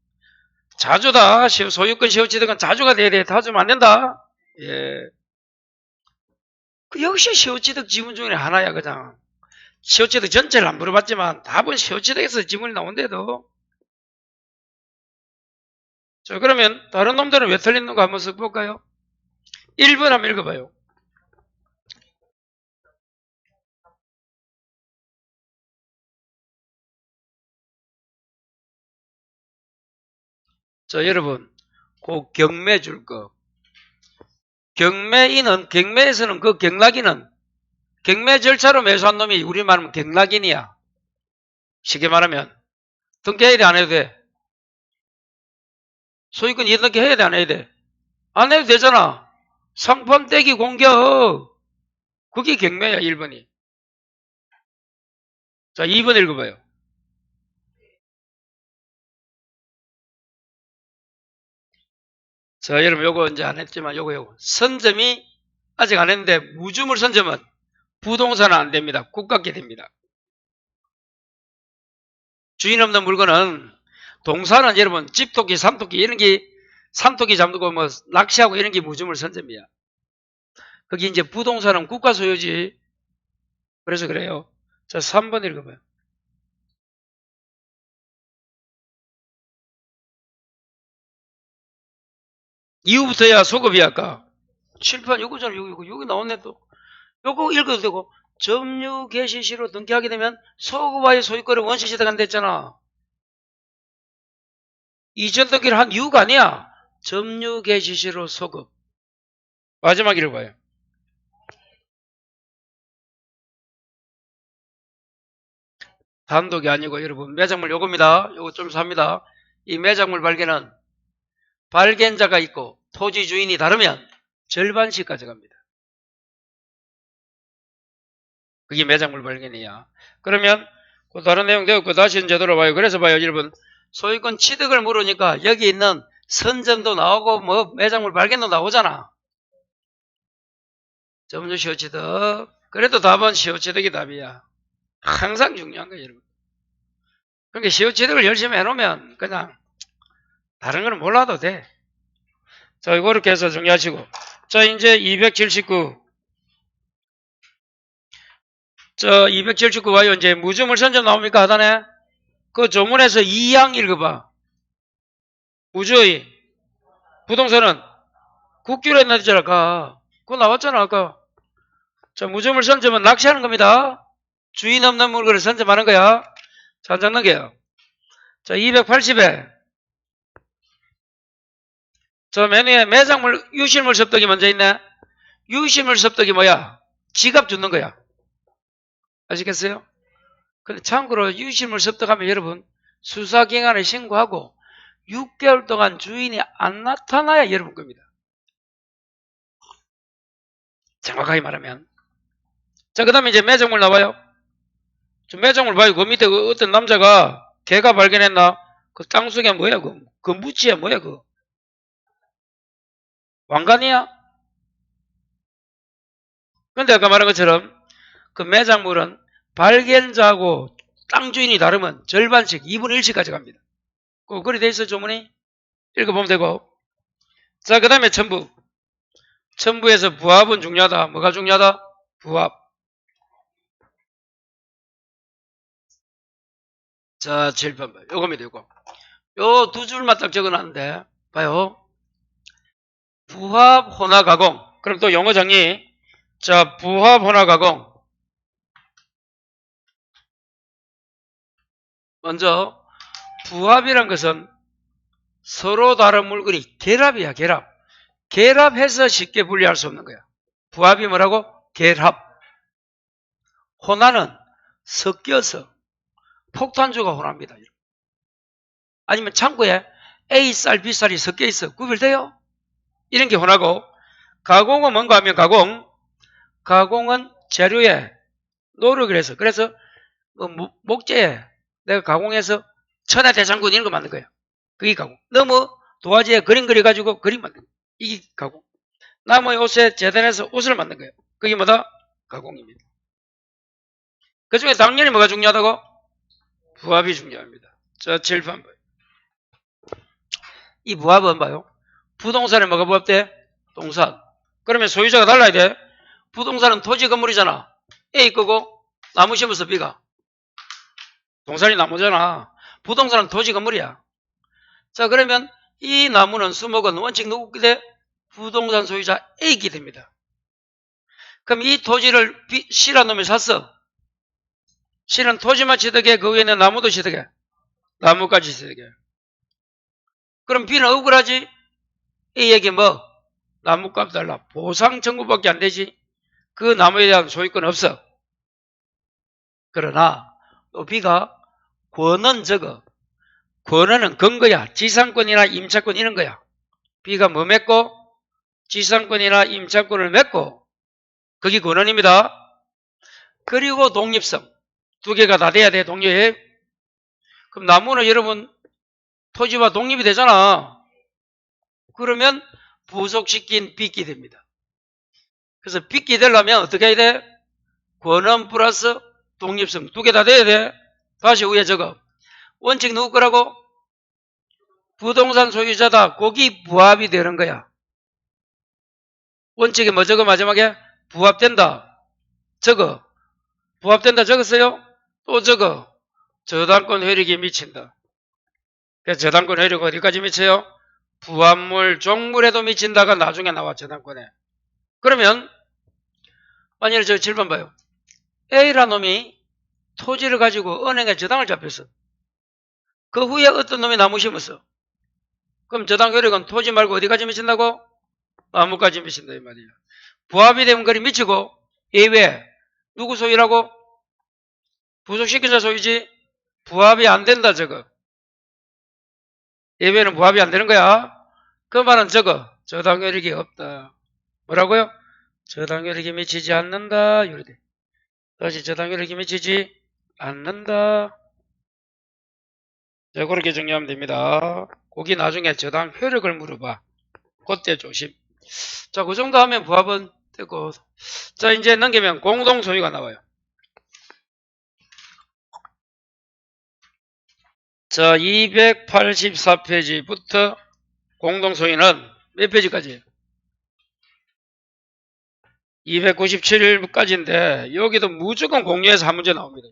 자주다. 소유권 시효취득은 자주가 돼야 돼. 타주면 안 된다. 예. 그 역시 시효취득 지문 중에 하나야 그냥. 시효취득 전체를 안 물어봤지만 답은 시효취득에서 지문이 나온대도. 자, 그러면 다른 놈들은 왜 틀린 거 한번 쓱 볼까요? 1번 한번 읽어봐요. 자, 여러분 그 경매 줄 거. 경매에서는 그 경락인은 경매 절차로 매수한 놈이 우리 말하면 경락인이야. 쉽게 말하면 등기해야 돼 안 해도 돼? 소유권 이해등기 해야 돼 안 해야 돼? 안 해도 되잖아. 상판 떼기 공격. 그게 경매야 1번이. 자, 2번 읽어봐요. 자, 여러분 요거 이제 안 했지만 요거 선점이 아직 안 했는데 무주물 선점은 부동산은 안 됩니다. 국가께 됩니다. 주인 없는 물건은 동산은 여러분 집토끼, 삼토끼 이런 게 삼토끼 잡고 뭐 낚시하고 이런 게 무주물 선점이야. 거기 이제 부동산은 국가 소유지. 그래서 그래요. 자, 3번 읽어봐요. 이후부터야 소급이야 아까. 칠판 요거잖아. 여기 나왔네 또. 요거 읽어도 되고 점유 개시 시로 등기하게 되면 소급와의 소유권을 원시 취득한다 했잖아. 이전 등기를 한 이유가 아니야. 점유 개시 시로 소급. 마지막 읽어봐요. 단독이 아니고 여러분 매장물 요겁니다. 요거 좀 삽니다. 이 매장물 발견은 발견자가 있고 토지 주인이 다르면 절반씩 가져갑니다. 그게 매장물 발견이야. 그러면 그 다른 내용 되었고 다시 이제 들어봐요. 그래서 봐요, 여러분. 소유권 취득을 물으니까 여기 있는 선점도 나오고 뭐 매장물 발견도 나오잖아. 점주 시효취득. 그래도 답은 시효취득이 답이야. 항상 중요한 거야, 여러분. 그러니까 시효취득을 열심히 해놓으면 그냥 다른 거는 몰라도 돼. 자, 이렇게 해서 정리하시고. 자, 이제 279. 자, 279 와요. 이제 무주물 선점 나옵니까? 하단에? 그 조문에서 2항 읽어봐. 무주의 부동산은 국기로 했나 아까. 그거 나왔잖아, 아까. 자, 무주물 선점은 낚시하는 겁니다. 주인 없는 물건을 선점하는 거야. 자, 한 장 넘겨요. 자, 280에. 저 맨 위에 매장물, 유실물 섭득이 먼저 있네. 유실물 섭득이 뭐야? 지갑 주는 거야. 아시겠어요? 근데 참고로 유실물 섭득하면 여러분 수사기관에 신고하고 6개월 동안 주인이 안 나타나야 여러분 겁니다. 정확하게 말하면. 자, 그 다음에 이제 매장물 나와요. 저 매장물 봐요. 그 밑에 어떤 남자가 개가 발견했나? 그 땅속에 뭐야? 그 무치야 뭐야? 그 왕관이야? 근데 아까 말한 것처럼 그 매장물은 발견자하고 땅 주인이 다르면 절반씩 2분의 1씩 가져갑니다. 그 글이 돼 있어 조문이? 읽어보면 되고. 자, 그 다음에 첨부. 첨부에서 부합은 중요하다. 뭐가 중요하다? 부합. 자, 7번 봐요. 요겁니다, 요거. 요 두 줄만 딱 적어놨는데, 봐요. 부합, 혼화, 가공. 그럼 또 용어 정의. 자, 부합, 혼화, 가공. 먼저, 부합이란 것은 서로 다른 물건이 결합이야, 결합. 결합해서 쉽게 분리할 수 없는 거야. 부합이 뭐라고? 결합. 혼화는 섞여서 폭탄주가 혼합니다. 아니면 창고에 A쌀, B쌀이 섞여 있어. 구별돼요? 이런 게 혼하고, 가공은 뭔가 하면 가공은 재료에 노력을 해서, 그래서 목재에 내가 가공해서 천하대장군 이런 거 만든 거야. 그게 가공. 너무 도화지에 그림 그려가지고 그림 만든 거야. 이게 가공. 나무의 옷에 재단해서 옷을 만든 거예요. 그게 뭐다? 가공입니다. 그 중에 당연히 뭐가 중요하다고? 부합이 중요합니다. 자, 7번 봐요. 이 부합은 봐요. 부동산에 뭐가 부합돼? 동산. 그러면 소유자가 달라야 돼. 부동산은 토지 건물이잖아. A 거고 나무 심어서 B가. 동산이 나무잖아. 부동산은 토지 건물이야. 자, 그러면 이 나무는 수목은 원칙 누구게 돼? 부동산 소유자 A게 됩니다. 그럼 이 토지를 C라는 놈이 샀어. C는 토지만 취득해. 그 위에는 나무도 취득해. 나무까지 취득해. 그럼 B는 억울하지? A에게 뭐? 나무값 달라. 보상 청구밖에 안 되지. 그 나무에 대한 소유권 없어. 그러나 또 B가 권은 적어. 권한은 근거야. 지상권이나 임차권 이런 거야. B가 뭐 맺고? 지상권이나 임차권을 맺고 그게 권한입니다. 그리고 독립성. 두 개가 다 돼야 돼. 독립. 그럼 나무는 여러분 토지와 독립이 되잖아. 그러면 부속시킨 빚기 됩니다. 그래서 빚기 되려면 어떻게 해야 돼? 권한 플러스 독립성 두 개 다 돼야 돼. 다시 위에 적어. 원칙 누구 거라고? 부동산 소유자다. 거기 부합이 되는 거야. 원칙에 뭐 적어 마지막에? 부합된다. 적어. 부합된다 적었어요? 또 적어. 저당권 효력이 미친다. 그래서 저당권 효력 어디까지 미쳐요? 부합물 종물에도 미친다가 나중에 나와 저당권에. 그러면 만약에 저 7번 봐요. A라는 놈이 토지를 가지고 은행에 저당을 잡혔어. 그 후에 어떤 놈이 나무 심었어. 그럼 저당 효력은 토지 말고 어디까지 미친다고? 나무까지 미친다 이 말이야. 부합이 되면 그리 미치고 예외 누구 소유라고? 부속시킨 자 소유지. 부합이 안 된다 저거. 예외는 부합이 안 되는 거야. 그 말은 저당효력이 없다. 뭐라고요? 저당효력이 미치지 않는다. 이러대. 다시 저당효력이 미치지 않는다. 자, 그렇게 정리하면 됩니다. 거기 나중에 저당 효력을 물어봐. 그때 조심. 자, 그 정도 하면 부합은 되고. 자, 이제 넘기면 공동소유가 나와요. 자, 284페이지부터 공동소유는 몇 페이지까지? 297일까지인데 여기도 무조건 공유해서 한 문제 나옵니다.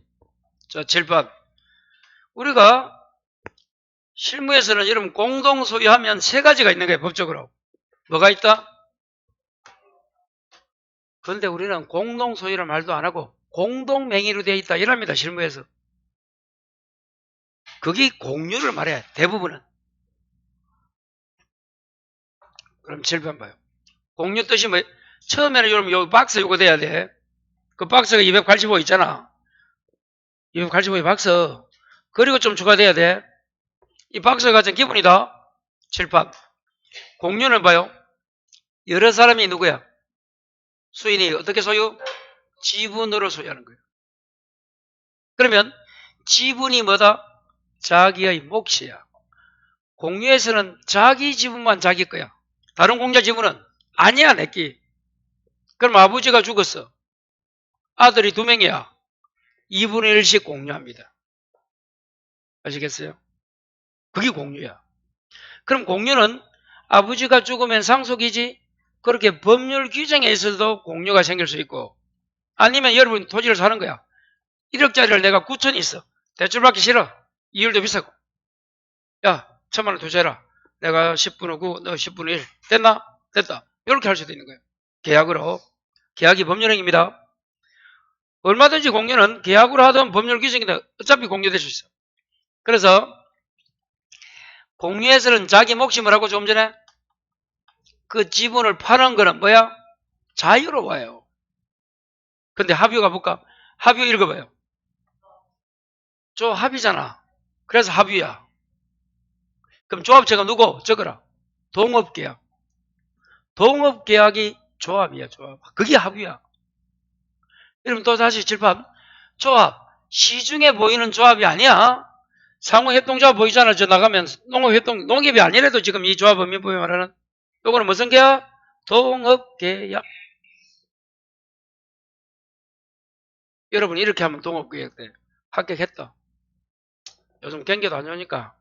자, 7번. 우리가 실무에서는 여러분 공동소유하면 세 가지가 있는 거예요. 법적으로. 뭐가 있다? 그런데 우리는 공동소유란 말도 안 하고 공동명의로 되어 있다 이랍니다. 실무에서. 그게 공유를 말해. 대부분은. 그럼 7번 봐요. 공유 뜻이 뭐예요? 처음에는 여러분 여기 박스 요거 돼야 돼. 그 박스가 285 있잖아. 285의 박스. 그리고 좀 추가돼야 돼. 이 박스가 가진 기본이다. 7번. 공유는 봐요. 여러 사람이 누구야? 수인이 어떻게 소유? 지분으로 소유하는 거예요. 그러면 지분이 뭐다? 자기의 몫이야. 공유에서는 자기 지분만 자기 거야. 다른 공자 지분은 아니야, 내끼. 그럼 아버지가 죽었어. 아들이 2명이야. 2분의 1씩 공유합니다. 아시겠어요? 그게 공유야. 그럼 공유는 아버지가 죽으면 상속이지, 그렇게 법률 규정에 있어도 공유가 생길 수 있고, 아니면 여러분 토지를 사는 거야. 1억짜리를 내가 9천이 있어. 대출받기 싫어. 이율도 비싸고. 야, 1,000만 원 투자해라. 내가 10분의 9, 너 10분의 1. 됐나? 됐다. 이렇게 할 수도 있는 거예요. 계약으로. 계약이 법률행위입니다. 얼마든지 공유는 계약으로 하든 법률 규정이든 어차피 공유될 수 있어. 그래서 공유에서는 자기 몫이 뭐라고 조금 전에? 그 지분을 파는 거는 뭐야? 자유로워요. 근데 합의가 볼까? 합의 읽어봐요. 합의잖아. 그래서 합의야. 그럼 조합체가 누구? 적어라. 동업계약. 동업계약이 조합이야, 조합. 그게 합의야. 여러분 또 다시 칠판. 조합. 시중에 보이는 조합이 아니야. 상호협동조합 보이잖아. 저 나가면 농업협동, 농협이 아니라도 지금 이 조합 의미부에 말하는 요거는 무슨 계약? 동업계약. 여러분 이렇게 하면 동업계약 돼. 합격했다. 요즘 경기도 안 좋으니까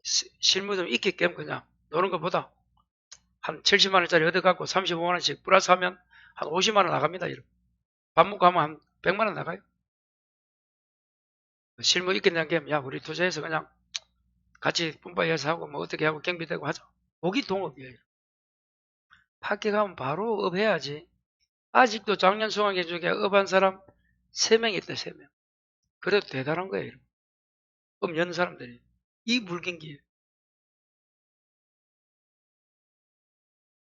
실무 좀 있기 때문에 그냥 노는 것보다 한 70만원짜리 얻어갖고 35만원씩 플러스 하면 한 50만원 나갑니다. 여러분. 밥 먹고 하면 한 100만원 나가요. 실무 있겠냐는 게, 야, 우리 투자해서 그냥 같이 분파해서 하고 뭐 어떻게 하고 경비되고 하자. 거기 동업이에요. 합격하면 바로 업해야지. 아직도 작년 수강계 중에 업한 사람 3명 있대, 3명. 그래도 대단한 거예요. 업 연 사람들이. 이 불경기에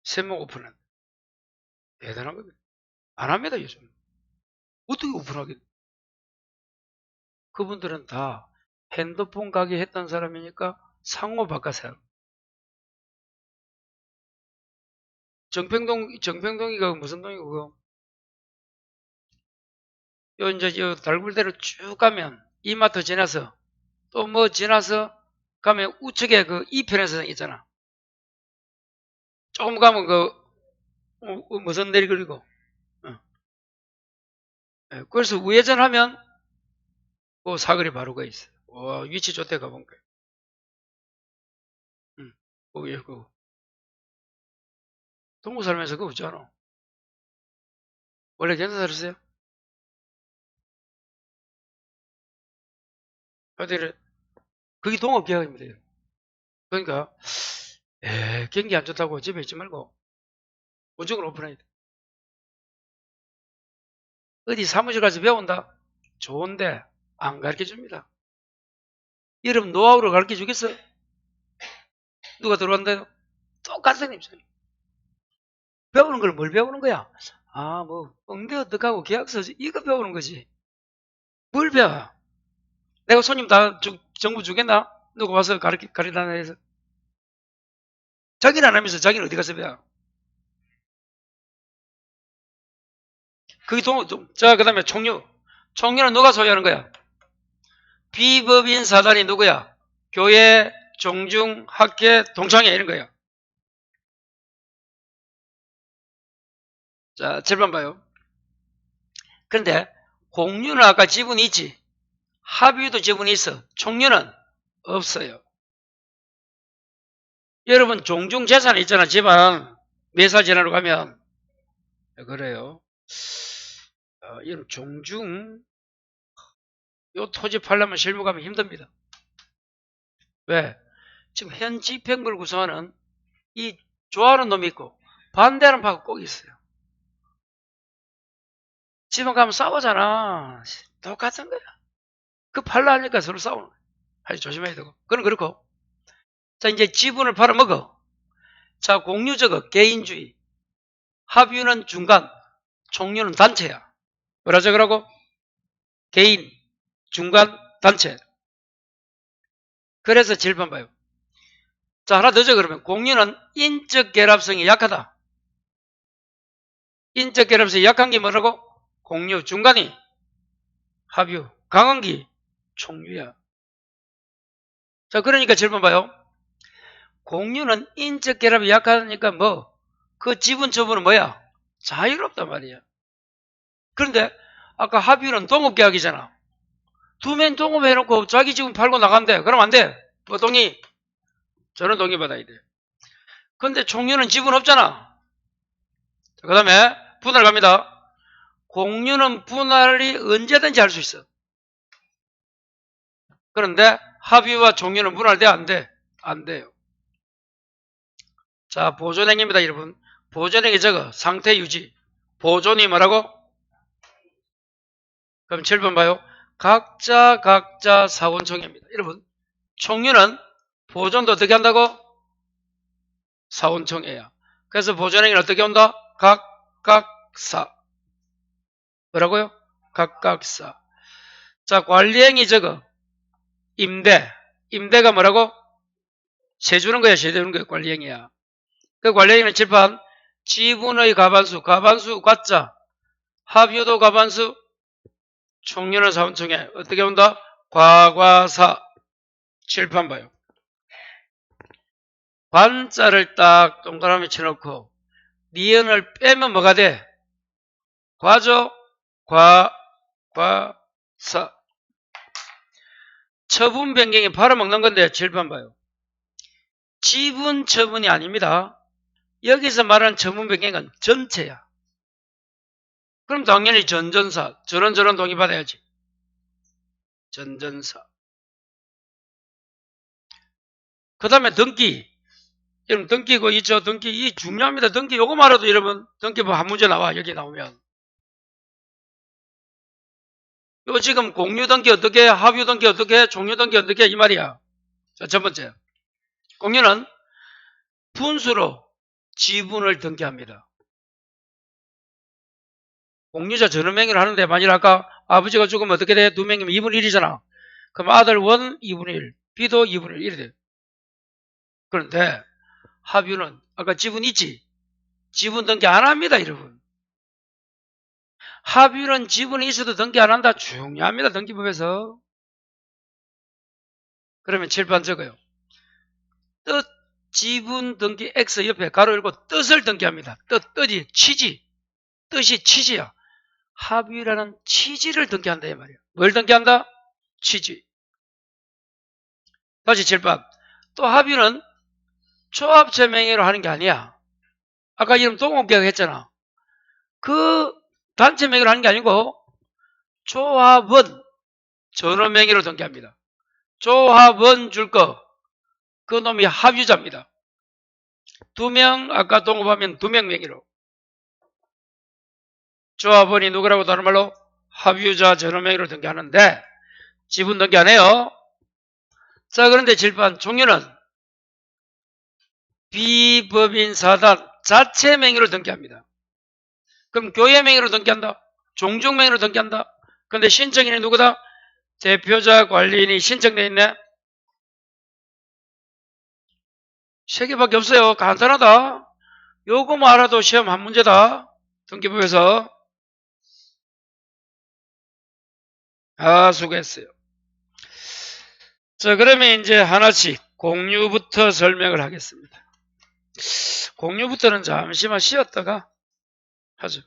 3명 오픈한. 대단한 겁니다. 안 합니다, 요즘. 어떻게 오픈하겠? 그분들은 다 핸드폰 가게 했던 사람이니까 상호 바깥 사람. 정평동이가 무슨 동이고, 그거? 요, 이제, 요, 달굴대로 쭉 가면, 이마트 지나서, 또 뭐 지나서 가면 우측에 그 이편에서 있잖아. 조금 가면 무슨 내리 그리고. 그래서 우회전하면, 사거리 바로가 있어. 와, 위치 좋대 가본 거야. 거기, 동구 살면서 그거 없잖아. 원래 견사 살았어요? 어디를, 그게 동업계약입니다. 그러니까, 경기 안 좋다고 집에 있지 말고, 무조건 오픈해야 돼. 어디 사무실 가서 배운다? 좋은데, 안 가르쳐 줍니다. 여러분, 노하우를 가르쳐 주겠어? 누가 들어간대요? 똑같은 입장이에요. 배우는 걸 뭘 배우는 거야? 응대 어떡하고 계약서, 이거 배우는 거지. 뭘 배워? 내가 손님 다 정부 주겠나? 누가 와서 가르치나 해서. 자기는 안 하면서 자기는 어디 가서 배워? 그게 자, 그 다음에 총류. 총류는 누가 소유하는 거야? 비법인 사단이 누구야? 교회, 종중, 학회, 동창회 이런 거야. 자, 7번 봐요. 그런데 공유는 아까 지분이 있지. 합유도 지분이 있어. 총류는 없어요. 여러분 종중 재산이 있잖아. 집안 몇 살 지나러 가면 그래요. 이런 종중 요 토지 팔려면 실무 가면 힘듭니다. 왜? 지금 현 집행부를 구성하는 이 좋아하는 놈이 있고 반대하는 바가 꼭 있어요. 집안 가면 싸우잖아. 똑같은 거야. 그 팔라 하니까 서로 싸우는 거야. 아주 조심해야 되고. 그건 그렇고. 자, 이제 지분을 팔아먹어. 자, 공유 적어. 개인주의. 합유는 중간. 총류는 단체야. 뭐라 적으라고? 개인, 중간, 단체. 그래서 7번 봐요. 자, 하나 더 적어. 그러면 공유는 인적 결합성이 약하다. 인적 결합성이 약한 게 뭐라고? 공유. 중간이 합유. 강한 게 총유야. 자, 그러니까 7번 봐요. 공유는 인적 결합이 약하니까 뭐? 그 지분 처분은 뭐야? 자유롭단 말이야. 그런데 아까 합유는 동업계약이잖아. 두 명 동업해놓고 자기 지분 팔고 나간대. 그럼 안 돼. 뭐 동의? 저는 동의받아야 돼. 근데 총유는 지분 없잖아. 그 다음에 분할 갑니다. 공유는 분할이 언제든지 할 수 있어. 그런데 합의와 종유는 분할돼? 안 돼? 안 돼요. 자, 보존행위입니다, 여러분. 보존행위 적어. 상태 유지. 보존이 뭐라고? 그럼 7번 봐요. 각자 사원총회입니다. 여러분, 총유는 보존도 어떻게 한다고? 사원총회야. 그래서 보존행위는 어떻게 온다? 각각사. 뭐라고요? 각각사. 자, 관리행위 적어. 임대. 임대가 뭐라고? 세 주는 거야, 세 주는 거야, 관리행위야. 그 관리행위는 칠판, 지분의 과반수, 과반수 과자, 합유도 과반수, 총유는 사원총회. 어떻게 온다? 과과사. 칠판 봐요. 관자를 딱 동그라미 쳐놓고, 니은을 빼면 뭐가 돼? 과죠? 과사. 처분 변경이 팔아먹는 건데, 칠판 봐요. 지분 처분이 아닙니다. 여기서 말하는 처분 변경은 전체야. 그럼 당연히 전전사, 저런 동의받아야지. 전전사. 그 다음에 등기. 여러분 등기고 있죠. 등기 이 중요합니다. 등기 요거 말아도 여러분 등기부 한 문제 나와. 여기 나오면. 요 지금 공유 등기 어떻게 해? 합유 등기 어떻게 해? 종료 등기 어떻게 해? 이 말이야. 자, 첫 번째. 공유는 분수로 지분을 등기합니다. 공유자 전원명의를 하는데 만일 아까 아버지가 죽으면 어떻게 돼? 두 명이면 2분의 1이잖아. 그럼 아들 원 2분의 1, B도 2분의 1이 돼. 그런데 합유는 아까 지분 있지? 지분 등기 안 합니다, 여러분. 합유는 지분이 있어도 등기 안 한다. 중요합니다, 등기법에서. 그러면 칠판 적어요. 뜻, 지분 등기 X 옆에 가로 열고 뜻을 등기합니다. 뜻이 취지. 뜻이 취지야. 합유라는 취지를 등기한다, 이 말이야. 뭘 등기한다? 취지. 다시 칠판. 또 합유는 조합체 명의로 하는 게 아니야. 아까 이름 동업계약 했잖아. 그 단체 명의로 하는 게 아니고 조합원 전원 명의로 등기합니다. 조합원 줄 거 그 놈이 합유자입니다. 2명 아까 동업하면 2명 명의로. 조합원이 누구라고 다른 말로 합유자 전원 명의로 등기하는데 지분 등기 안 해요. 자, 그런데 칠판 종류는 비법인 사단 자체 명의로 등기합니다. 그럼 교회 명의로 등기한다. 종중 명의로 등기한다. 근데 신청인이 누구다? 대표자 관리인이 신청돼 있네. 3개밖에 없어요. 간단하다. 요거만 알아도 시험 한 문제다. 등기부에서. 수고했어요. 자, 그러면 이제 하나씩 공유부터 설명을 하겠습니다. 공유부터는 잠시만 쉬었다가 하죠.